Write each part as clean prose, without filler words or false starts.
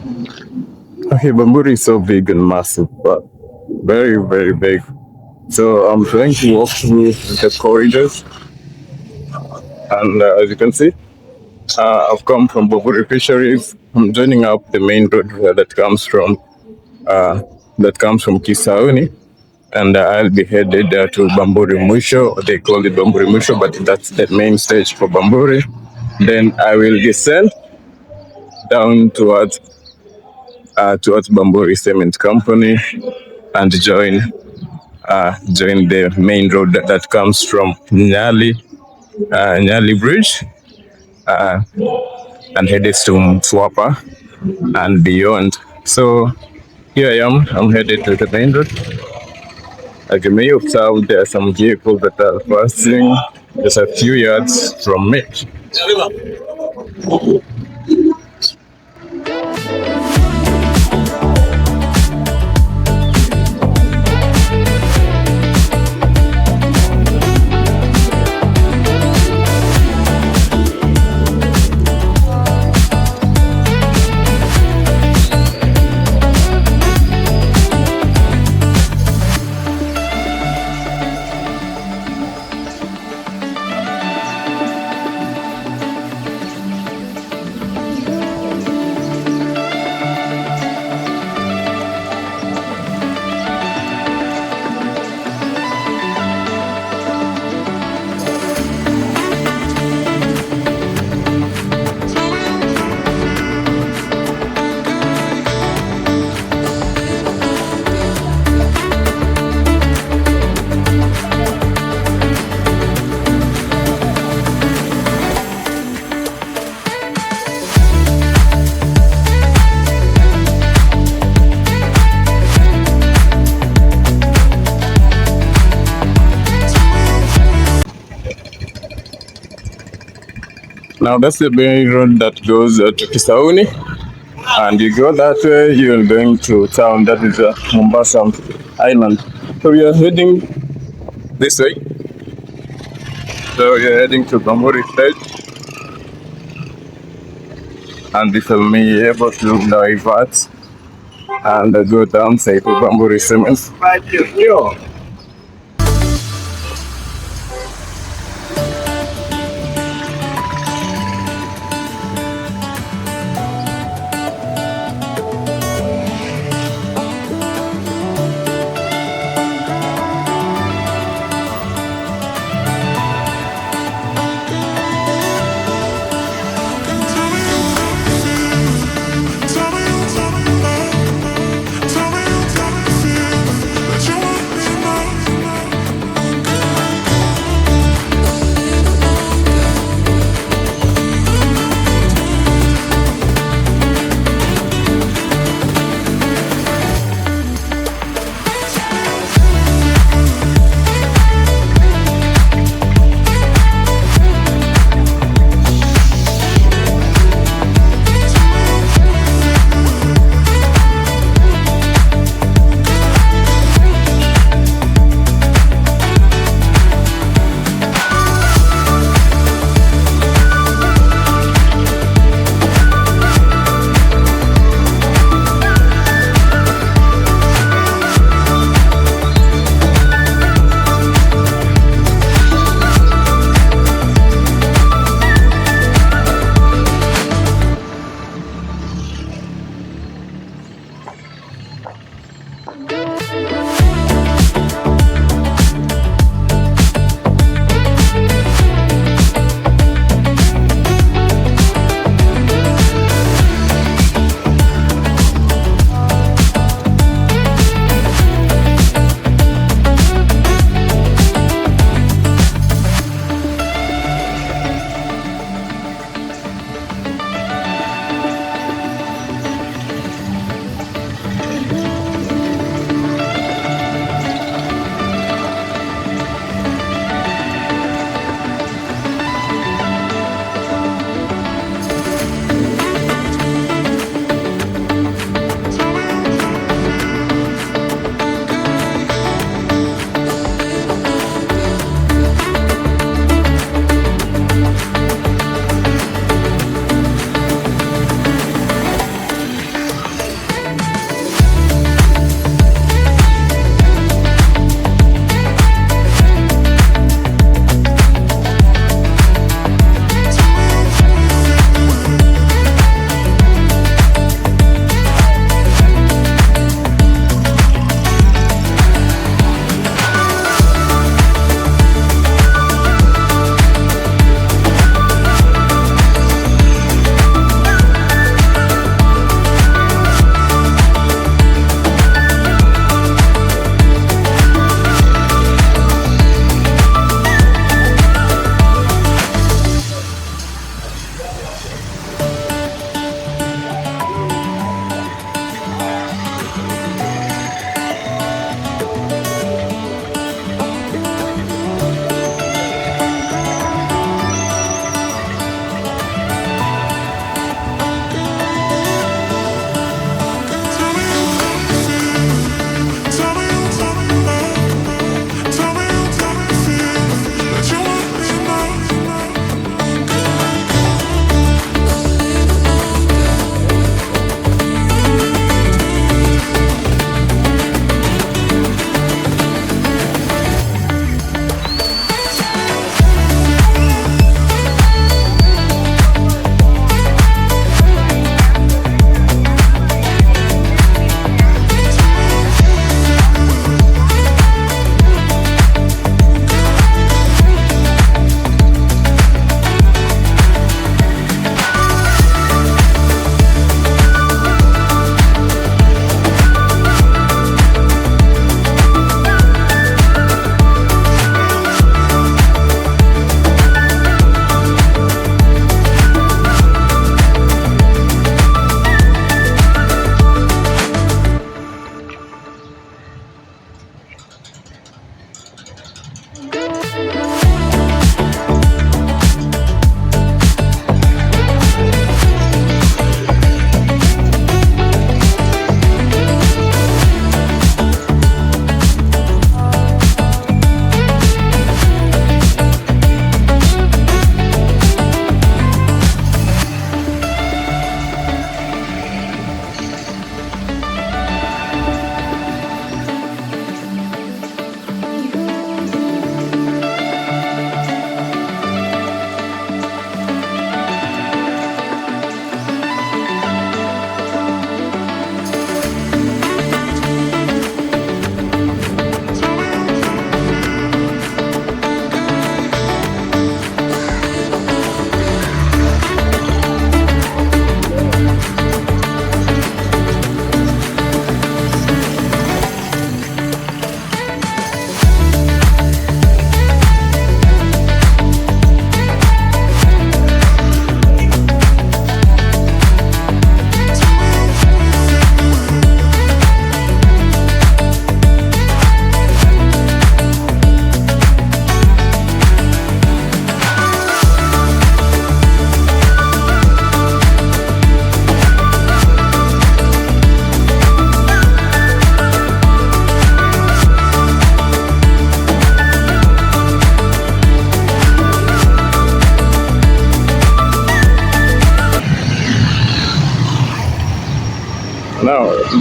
Okay, Bamburi is so big and massive, but very, very big. So I'm trying to walk through the corridors, and as you can see, I've come from Bamburi Fisheries. I'm joining up the main road uh, that comes from Kisauni, and I'll be headed to Bamburi Musho. They call it Bamburi Musho, but that's the main stage for Bamburi. Then I will descend down towards Bamburi Cement Company and join the main road that comes from Nyali Bridge, uh, and headed to Mtwapa and beyond. So here I am. I'm headed to the main road. As you may observe, there are some vehicles that are passing just a few yards from me. Now that's the main road that goes to Kisauni, and you go that way, you're going to town. That is Mombasa Island. So we are heading this way. So we are heading to Bamburi Stage, and this will be able to divert and go down, say, to Bamburi Cement.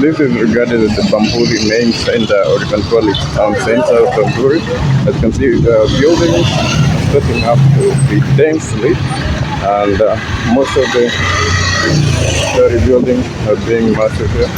This is regarded as the Bamburi main center, or you can call it town center of Bamburi. As you can see, buildings are setting up to be densely, and most of the story buildings are being massive here.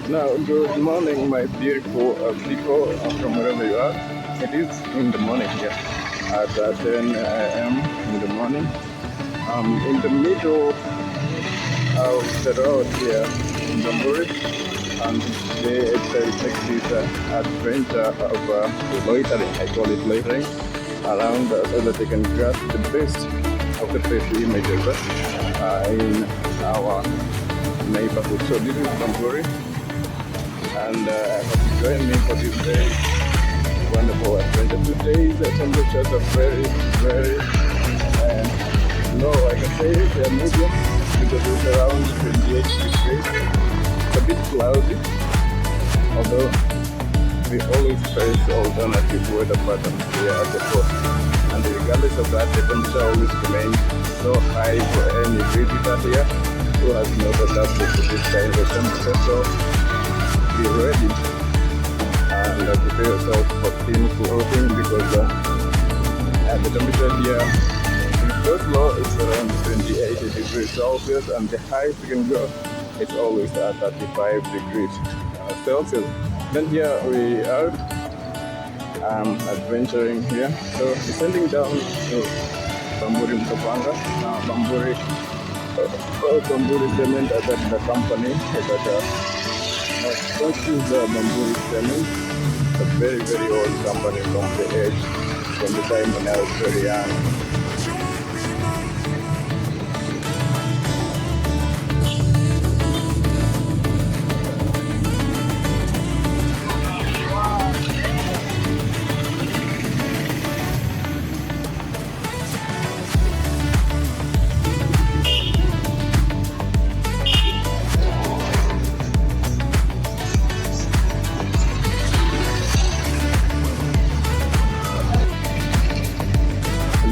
Now, good morning, my beautiful people from wherever you are. It is in the morning here at 10 a.m. in the morning. In the middle of the road here in Bamburi, and they take this adventure of loitering, I call it loitering, around so that they can grasp the best of the best images in our neighborhood. So this is Bamburi, and I hope you join me for this day. Wonderful adventure. Today the temperatures are very, very low. I can say they're medium because it's around 28 degrees. It's a bit cloudy, although we always face alternative weather patterns here at the coast. And regardless of that, the temperature always remains so high for any visitor here who has not adapted to this kind of temperature. So be ready and prepare yourself for thin clothing because the temperature here is so low. It's around 28 degrees Celsius, and the highest you can go is always at 35 degrees Celsius. Then here we are adventuring here. So descending down to Bamburi Mtopanga. Bamburi Cement, that's the company that this is Bamburi Cement, a very, very old company from the age, from the time when I was very young.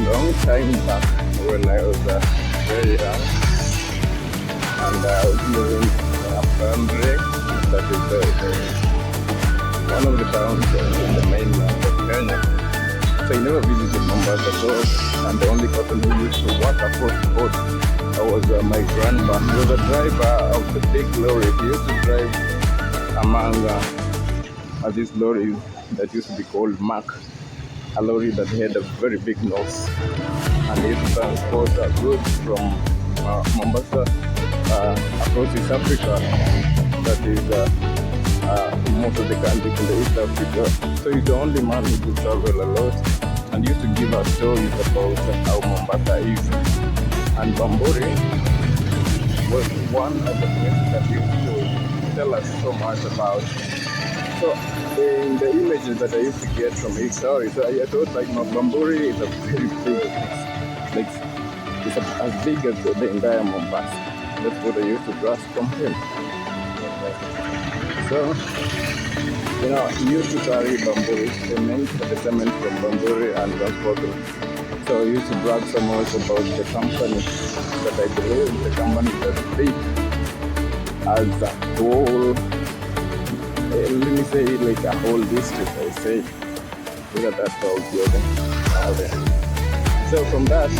Long time back when I was very young, and I was living in Bamburi, that is one of the towns in the mainland of Kenya. So I never visited Mombasa at all, and the only person who used to work across the boat was my grandpa. He was a driver of the big lorry. He used to drive among these lorries that used to be called Mack. A lorry that had a very big nose, and it transport goods from Mombasa across East Africa, that is most of the countries in the East Africa. So he's the only man who could travel a lot and used to give us stories about how Mombasa is. And Bamburi was one of the places that used to tell us so much about. So in the images that I used to get from his stories, so I thought like Bamburi is a very big, like it's as big as the entire Mombasa. That's what I used to grasp from him. So, he used to carry Bamburi cement, the cement from Bamburi and transport it. So he used to brag so much about the company that I believe the company is as big as a whole. Let me say like a whole district, I say. Look at that tall building out there. So from that,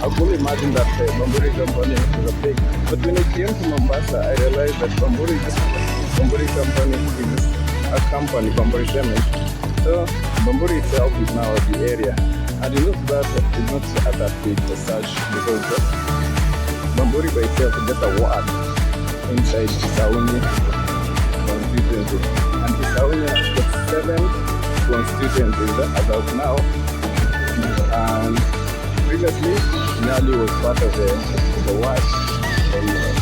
I could imagine that the Bamburi company is a big. But when I came to Mombasa, I realized that Bamburi company is a company, Bamburi Cement. So Bamburi itself is now the area. And you look that it's not that big as such because Bamburi by itself is just a ward inside Kisauni constituency, and Kisauni has got 7 constituencies as of now, and previously Nali was part of the ward in this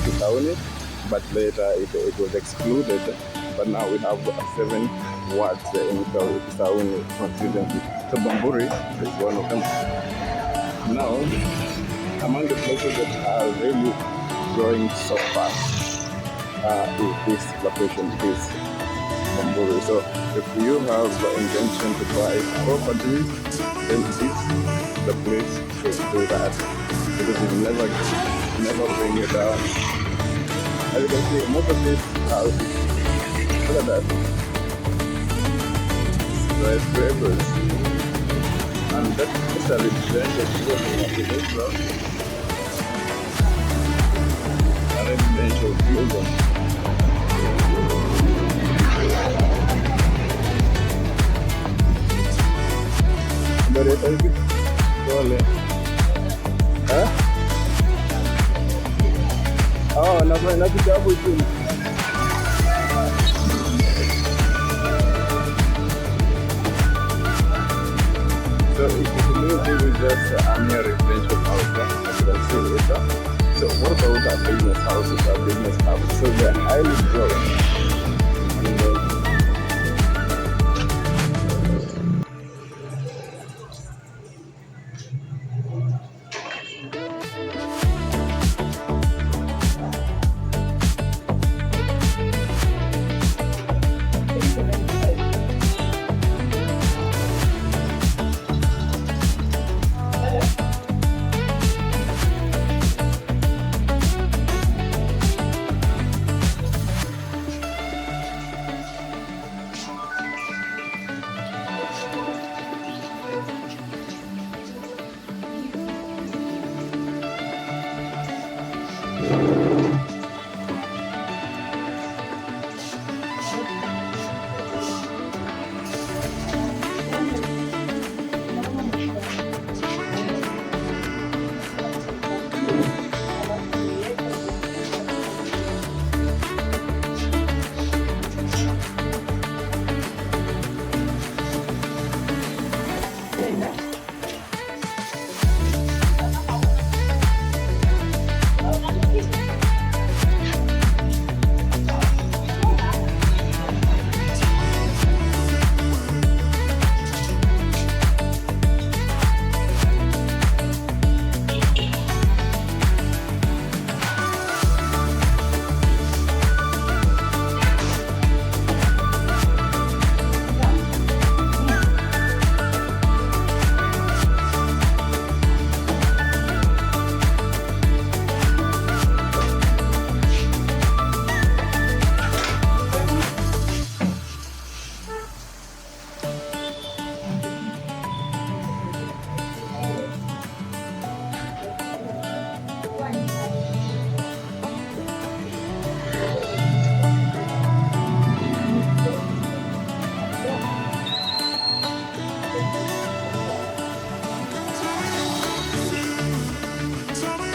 Kisauni, but later it was excluded, but now we have 7 wards in Kisauni constituency. So Bamburi is one of them. Now, among the places that are really growing so fast, is this location, this Bamburi. So if you have the intention to buy properties, then this is the place to do that, because it will never bring you down. As you can see, most of these houses, look at that, skyscrapers, and that's a residential building of the neighborhood. A residential building. Sorry, sorry. Pole. Eh? Oh, napita hapo chini. So if you believe this is just a mere residential house, as you can see later. So what about our business houses, our business houses? So they're highly growing.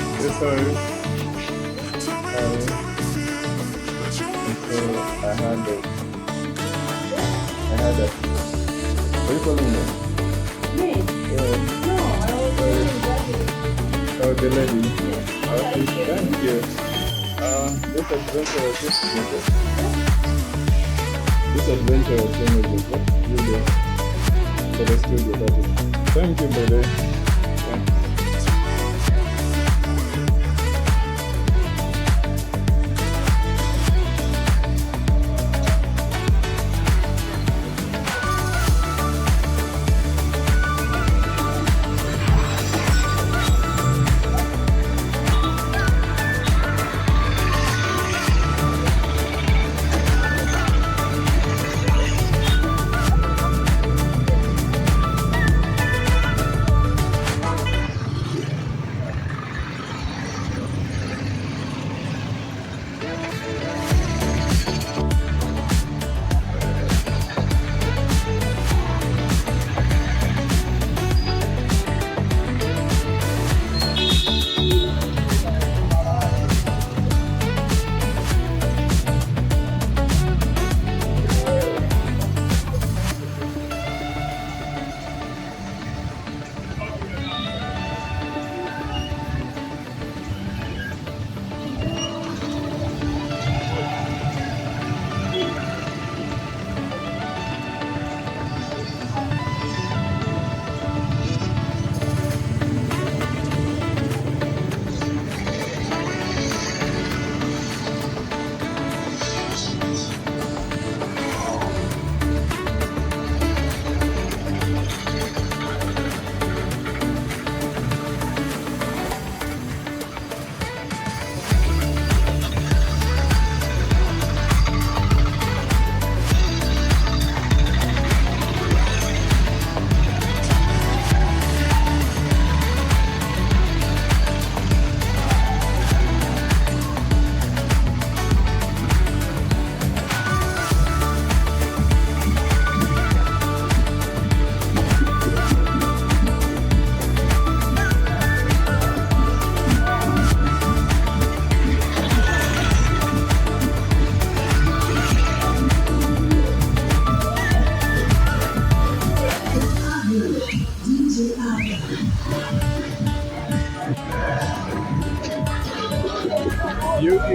And, yes, sorry. So I had a, what are you calling me? Me? Yeah. No, I was doing that. Oh, the lady. Okay, thank you. This adventure was just this adventure was really for the studio. That is. Thank you, brother. Yeah.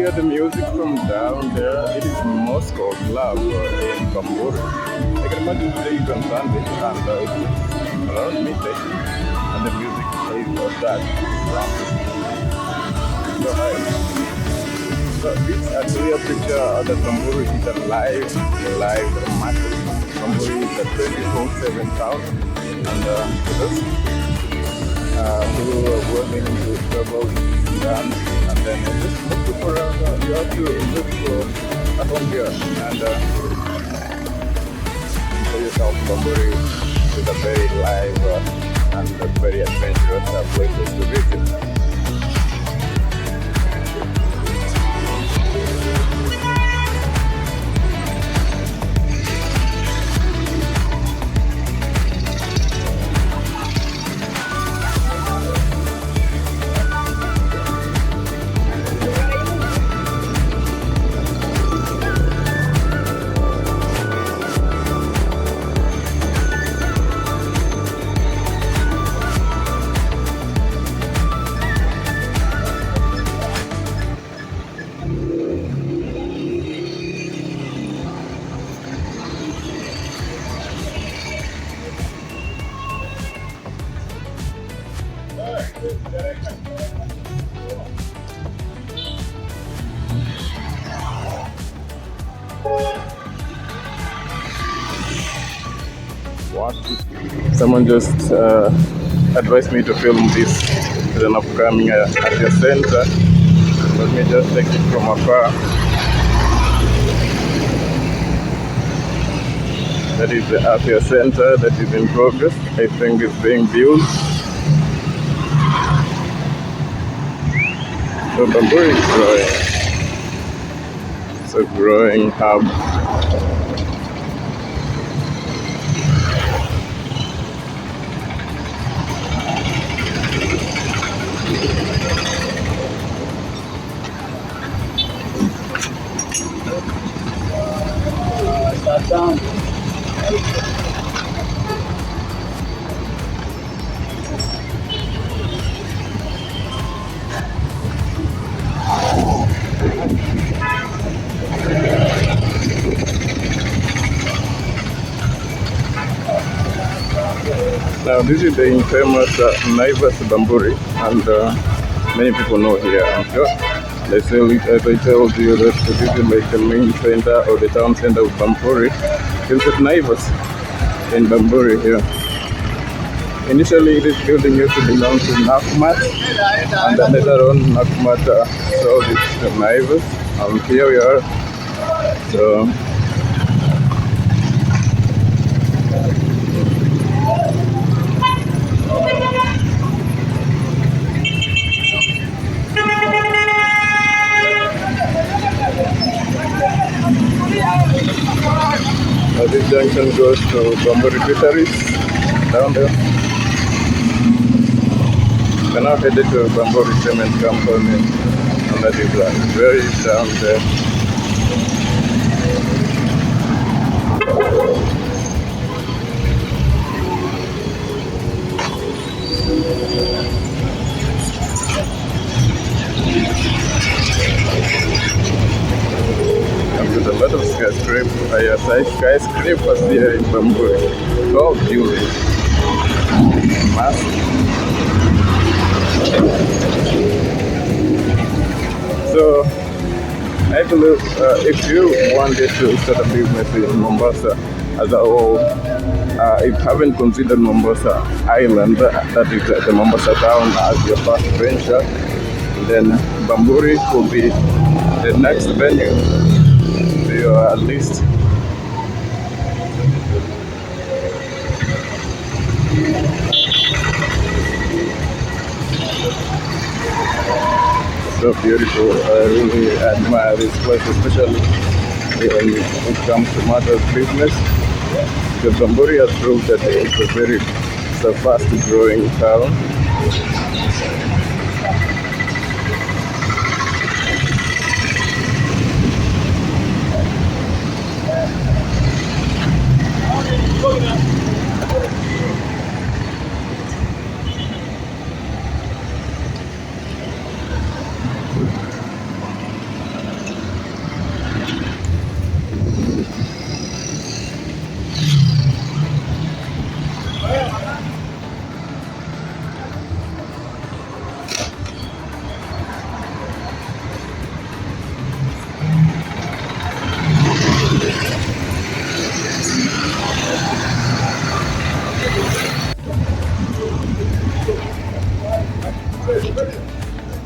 hear the music from down there. It is Moscow Club in Bamburi. I can imagine today is on Sunday and it's around midday and the music plays like that. So nice. So this is actually a picture that Bamburi is a live market. Bamburi is a 24/7 town and for those who are willing to travel down and then just look for you have to look for a home here and for yourself Bamburi is a very live and a very adventurous places to visit. What? Someone just advised me to film this as an upcoming at the center. Let me just take it from afar. That is the Asia Center that is in progress. I think it's being built. So Bamburi is growing. It's a growing hub. Down. Now this is the infamous Naivas Bamburi and many people know here, I'm sure. They sell it, as I told you, that this is like the main center or the town center of Bamburi. It's at Naivas in Bamburi here. Initially this building used to belong to Nakmat and then later on Nakmat sold it to Naivas and here we are. So this junction goes to Bamburi Fisheries down there. We're now headed to Bamburi Cement Company and that is very down there. With a lot of skyscrapers here in Bamburi. All buildings. Massive. So, I believe if you wanted to start a business in Mombasa as a whole, if you haven't considered Mombasa Island, that is the Mombasa town as your first venture, then Bamburi could be the next venue to your list. So beautiful. I really admire this place, especially when it comes to matters business. Because Bamburi has proved that it's a fast growing town.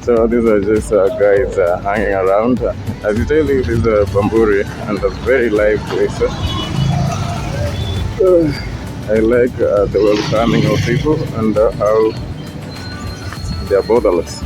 So these are just guys hanging around. As you tell you, this is Bamburi and a very live place. I like the welcoming of people and how they are borderless.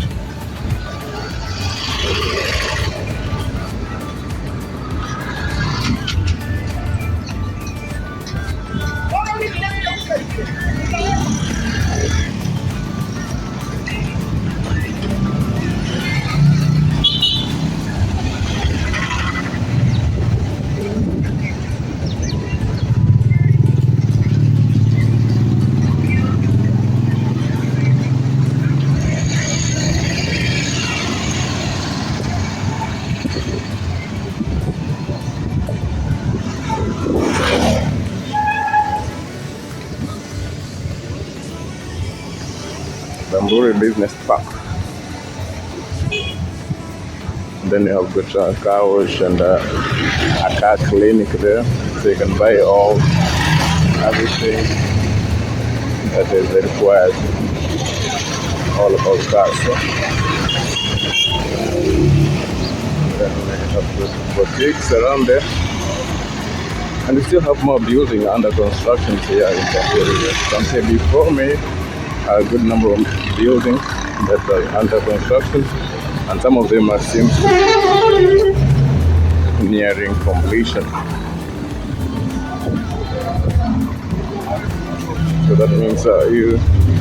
Bamburi Business Park. Then you have got a car wash and a car clinic there, so you can buy all everything that is required, all about cars. So. Then we have got boutiques around there, and we still have more building under construction here in Bamburi. You can see before me a good number of buildings that are under construction, and some of them are seem nearing completion. So that means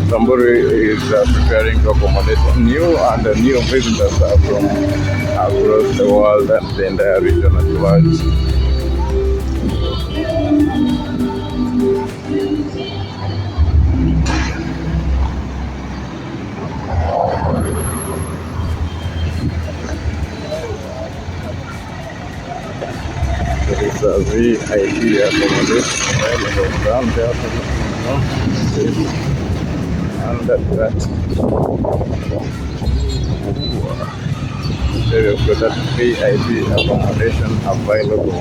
Bamburi is preparing to accommodate new and new visitors from across the world and the entire region at large. There is a VIP accommodation available down there for the and that there is that VIP accommodation available.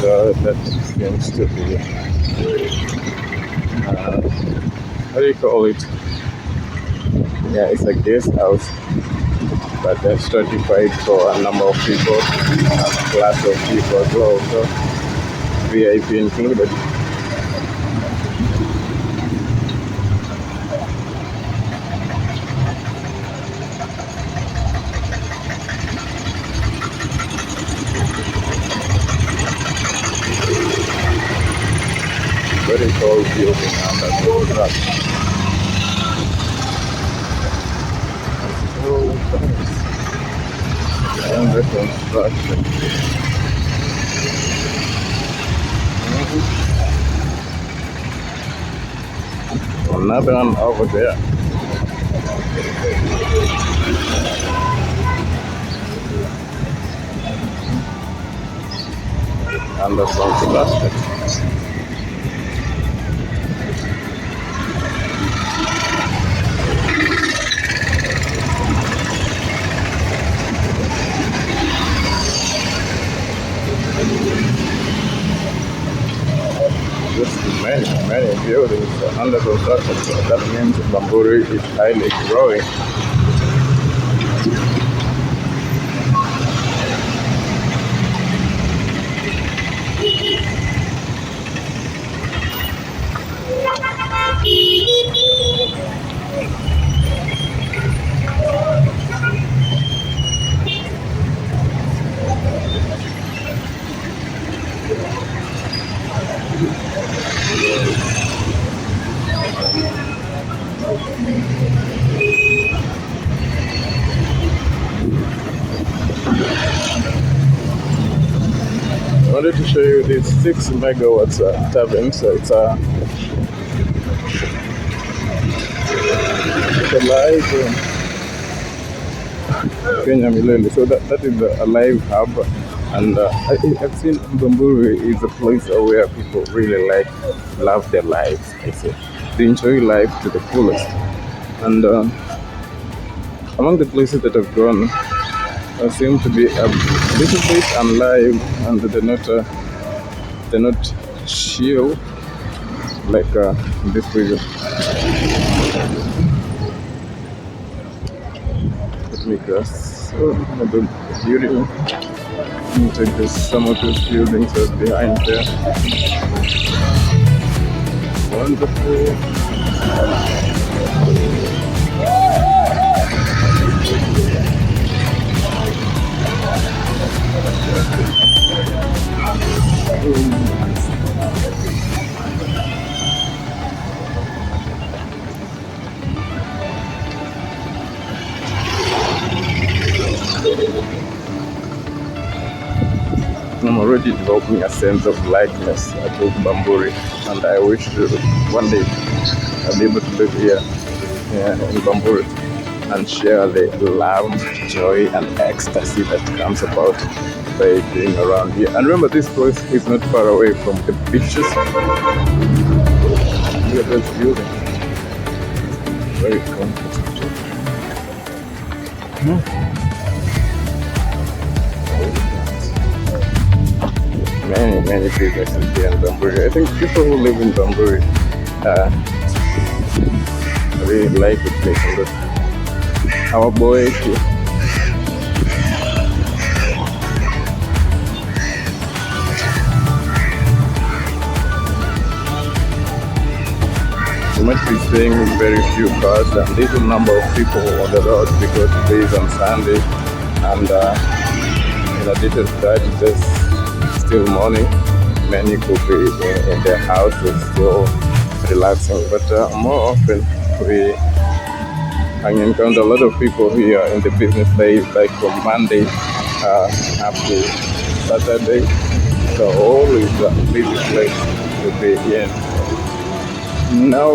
So that seems to be how do you call it? Yeah, it's a guest house, but they're stratified for a number of people, a class of people as well, so VIP included. Very tall building under construction. So under construction. Another one over there. Under construction. Just many buildings under construction. So that means Bamburi is highly growing. I wanted to show you this 6 megawatts turbine. So it's a live Kenya Milele. So that is a live hub, and I've seen Bamburi is a place where people really love their lives. I say they enjoy life to the fullest, and among the places that I've gone, seem to be a little bit unlive, and they're not chill like this region. because the building, take this, some of those buildings are behind there. Wonderful. I'm already developing a sense of likeness to Bamburi, and I wish to one day I'll be able to live here, in Bamburi, and share the love, joy, and ecstasy that comes about by being around here. And remember, this place is not far away from the beaches. Look at this building. Very comfortable. Many businesses here in Bamburi. I think people who live in Bamburi really like the place. Look, our boy here. You might be seeing very few cars and little number of people on the road because today is on Sunday, and in addition to that, it's just still morning. Many could be in their houses still relaxing, but more often I encounter a lot of people here in the business days, like from Monday up to Saturday. So always a busy place to be in. Now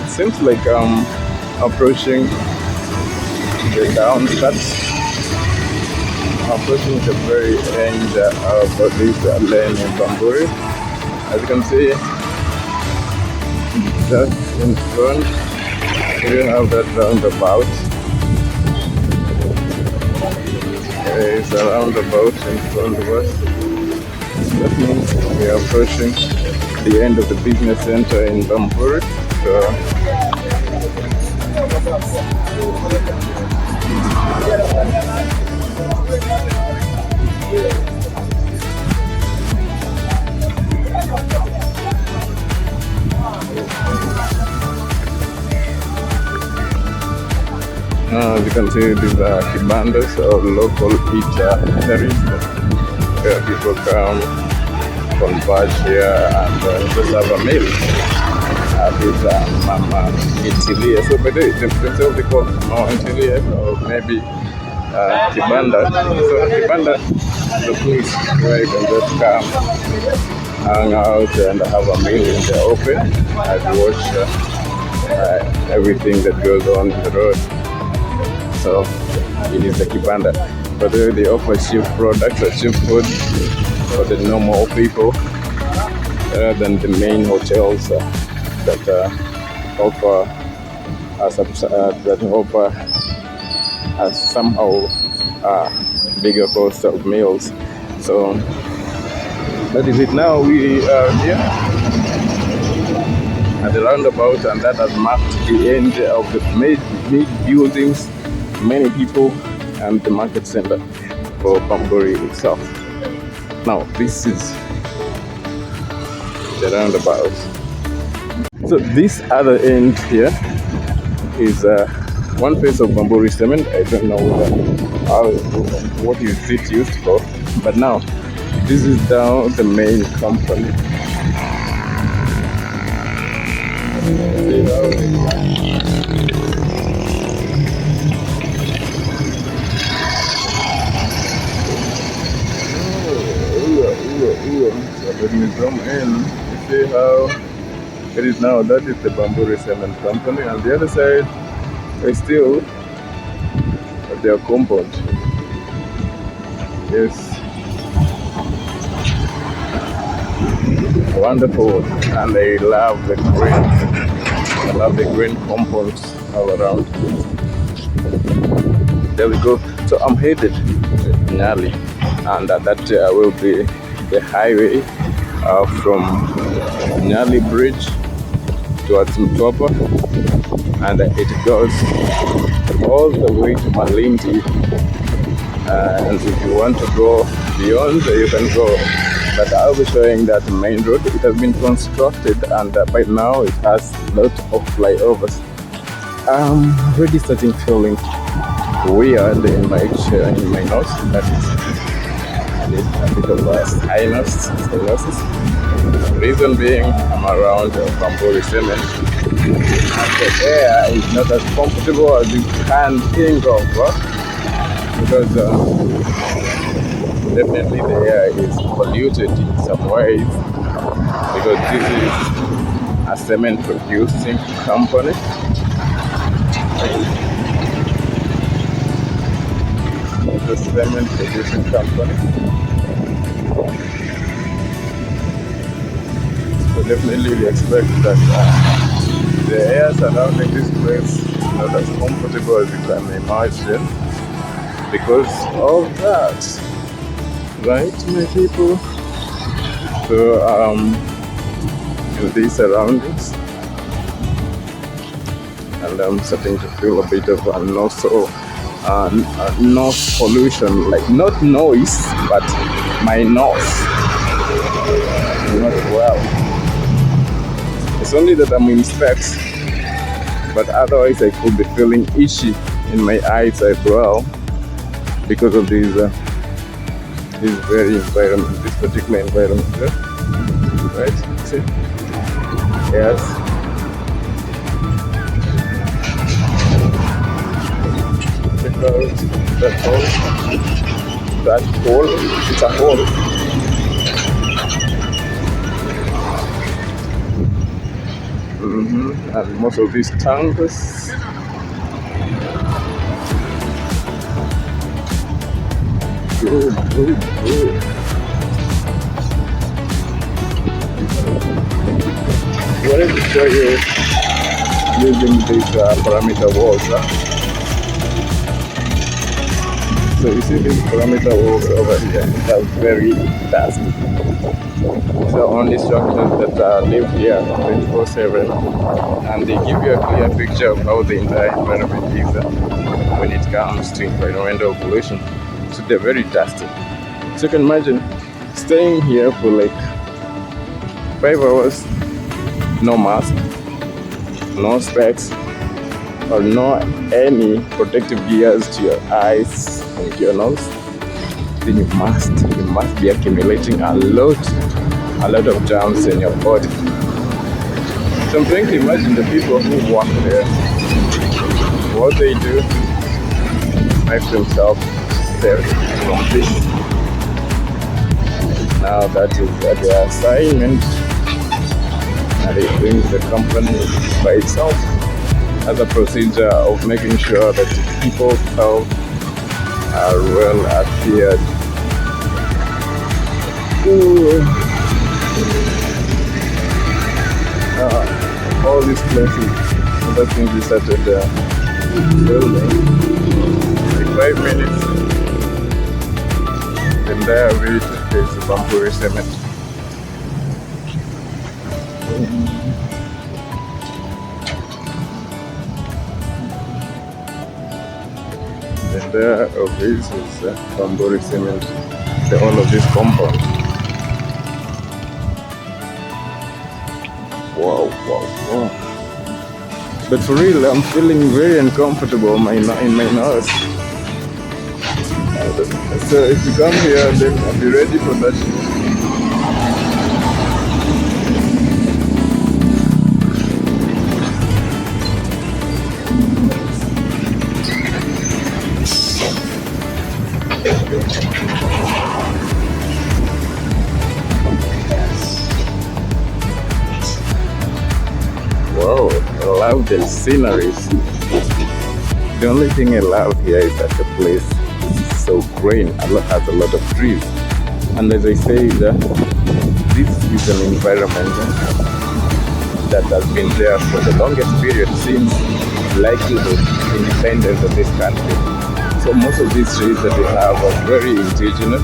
it seems like I'm approaching the downstairs. Approaching the very end of this lane in Bamburi. As you can see, just in front, we have that roundabout. There is a roundabout in front of us. That means we are approaching the end of the business center in Bamburi. As you can see, these are kibandas or local eateries where people come, converge here, and just have a meal. These are Mama Intilia. So, by the way, themselves they call Mama Intilia or maybe kibanda. So, kibanda is a place where you can just come, hang out, and have a meal in the open and watch everything that goes on in the road. So it is the kibanda. But they offer cheap products or cheap food for the normal people rather than the main hotels that offer somehow bigger cost of meals. So that is it. Now we are here at the roundabout, and that has marked the end of the main buildings, many people, and the market center for Bamburi itself. Now this is the roundabout. So this other end here is one face of Bamburi cement. I don't know what is it used for, but now this is now the main company. So let me zoom in to see how it is now. That is the Bamburi Cement Company, and the other side is still their compound. Yes, wonderful, and I love the green. I love the green compounds all around. There we go. So I'm headed to Nyali, and that will be the highway from Nyali Bridge towards Mtwapa, and it goes all the way to Malindi. And if you want to go beyond, you can go. But I'll be showing that main road. It has been constructed, and by now it has a lot of flyovers. I'm already starting feeling weird in my nose. That is a bit of a sinuses. Reason being, I'm around Bamburi cement, and the air is not as comfortable as you can think of, because definitely the air is polluted in some ways, because this is a cement producing company. It's a cement producing company. So definitely we expect that the air surrounding this place is not as comfortable as you can imagine because of that. Right, my people? So in these surroundings, and I'm starting to feel a bit of a nose pollution, like not noise, but my nose not well. It's only that I'm in specs, but otherwise I could be feeling itchy in my eyes as well because of this this particular environment. Right? See? Yes. Check out that hole. That hole. It's a hole. And most of these tankers good. I wanted to show you using these parameter walls. So you see these parameter walls over here, they are very dusty. These are only structures that live here 24/7, and they give you a clear picture of how the entire environment is when it comes to environmental pollution. So they're very dusty. So you can imagine staying here for like 5 hours, no mask, no specs, or no any protective gears to your eyes and to your nose. Then you must be accumulating a lot of germs in your body. So I'm trying to imagine the people who work there, what they do, make themselves safe from this. Now that is their assignment, and it brings the company by itself as a procedure of making sure that people's health are well adhered. All these places, other things we started building like 5 minutes. And there we is the Bamburi cement. And there this is Bamburi cement, the whole of this compound. Wow. But for real, I'm feeling very uncomfortable in my nose. So if you come here, then I'll be ready for that. Wow, I love the sceneries. The only thing I love here is that the place is so green, has a lot of trees. And as I say, this is an environment that has been there for the longest period since likelihood independence of this country. So most of these trees that we have are very indigenous.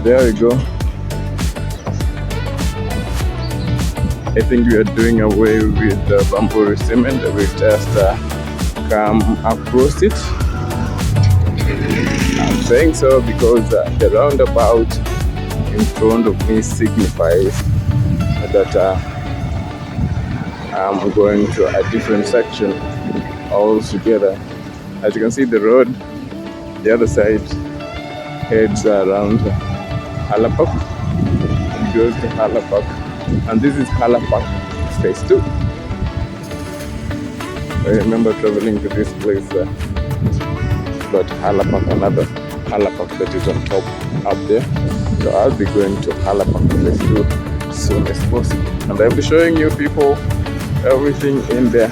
there we go. I think we are doing away with the Bamburi cement. We just come across it. I'm saying so because the roundabout in front of me signifies that I'm going to a different section altogether. As you can see, the road, the other side heads around Halapak. It goes to Halapak, and this is Halapak Phase 2. I remember traveling to this place, but Halapak, another Halapak that is on top up there. So I'll be going to Halapak Phase 2 as soon as possible, and I'll be showing you people everything in there.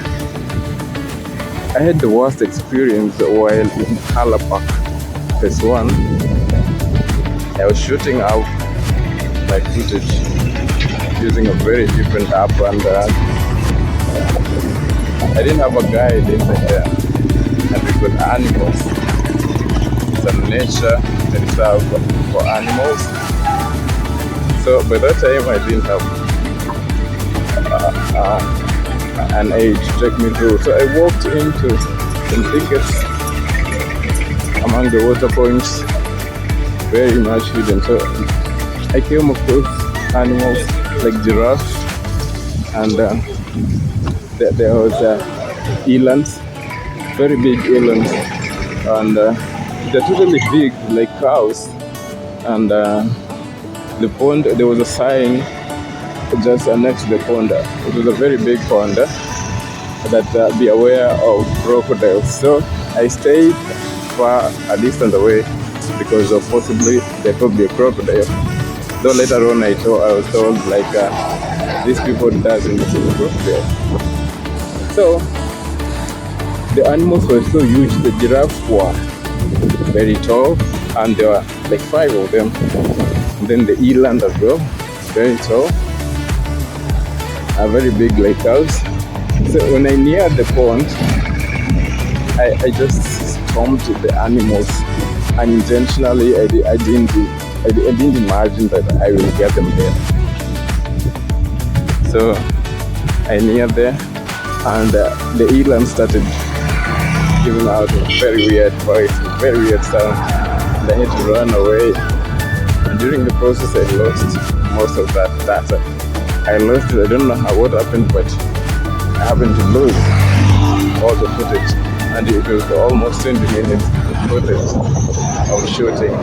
I had the worst experience while in Halapak Phase 1. I was shooting out my footage using a very different app, and I didn't have a guide inside there, and we got animals, some nature reserve for animals. So by that time I didn't have an aid to take me through. So I walked into some thickets among the water points, very much hidden. So I came across animals like giraffes, and there was elands, very big elands, and they're totally big like cows. And the pond, there was a sign just next to the pond. It was a very big pond that be aware of crocodiles. So I stayed far a distance away because of possibly there could be a crocodile. Though later on I was told like these people doesn't see crocodile. So the animals were so huge. The giraffes were very tall, and there were like 5 of them. And then the eland as well, very tall, very big like cows. So when I neared the pond, I just stomped the animals unintentionally. I didn't imagine that I will get them there. So I neared there, and the eland started giving out a very weird voice, very weird sound, and I had to run away. And during the process, I lost most of that data. I lost it. I don't know what happened, but I happened to lose all the footage, and it was almost 20 minutes of footage of shooting.